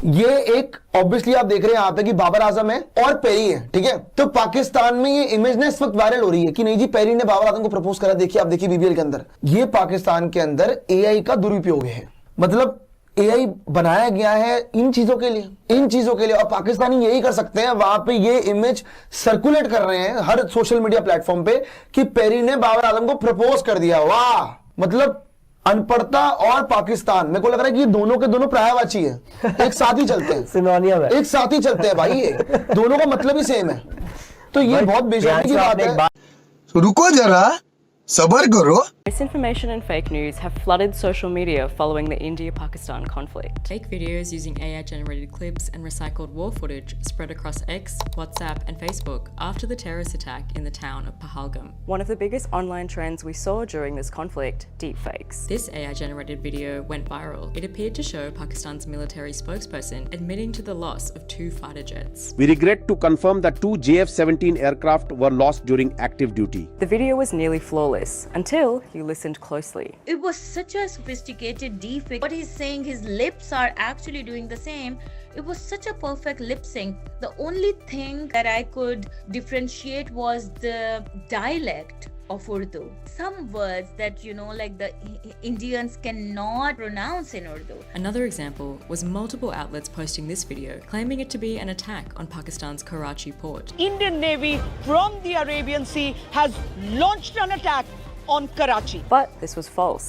ये एक ऑब्वियसली आप देख रहे हैं यहाँ पे कि बाबर आजम है और पेरी है, ठीक है। तो पाकिस्तान में ये इमेज ना इस वक्त वायरल हो रही है कि नहीं जी पेरी ने बाबर आजम को प्रपोज करा। देखिए आप देखिए बीबीएल के अंदर ये पाकिस्तान के अंदर एआई का दुरुपयोग है। मतलब एआई बनाया गया है इन चीजों के लिए, और पाकिस्तानी यही कर सकते हैं। वहां पे ये इमेज सर्कुलेट कर रहे हैं हर सोशल मीडिया प्लेटफॉर्म पे कि पेरी ने बाबर आजम को प्रपोज कर दिया। वाह, मतलब अनपढ़ता और पाकिस्तान, मेरे को लग रहा है कि ये दोनों के दोनों पर्यायवाची है, एक साथ ही चलते हैं सिनोनियम है, एक साथ ही चलते हैं भाई, ये दोनों का मतलब ही सेम है। तो ये बहुत बेशर्मी की बात है। रुको जरा, सबर करो। Misinformation and fake news have flooded social media following the India-Pakistan conflict. Fake videos using AI-generated clips and recycled war footage spread across X, WhatsApp and Facebook after the terrorist attack in the town of Pahalgam. One of the biggest online trends we saw during this conflict, deepfakes. This AI-generated video went viral. It appeared to show Pakistan's military spokesperson admitting to the loss of 2 fighter jets. We regret to confirm that 2 JF-17 aircraft were lost during active duty. The video was nearly flawless until you listened closely. It was such a sophisticated deepfake. What he's saying, his lips are actually doing the same. It was such a perfect lip sync. The only thing that I could differentiate was the dialect of Urdu. Some words that, like the Indians cannot pronounce in Urdu. Another example was multiple outlets posting this video, claiming it to be an attack on Pakistan's Karachi port. Indian Navy from the Arabian Sea has launched an attack on Karachi. But this was false.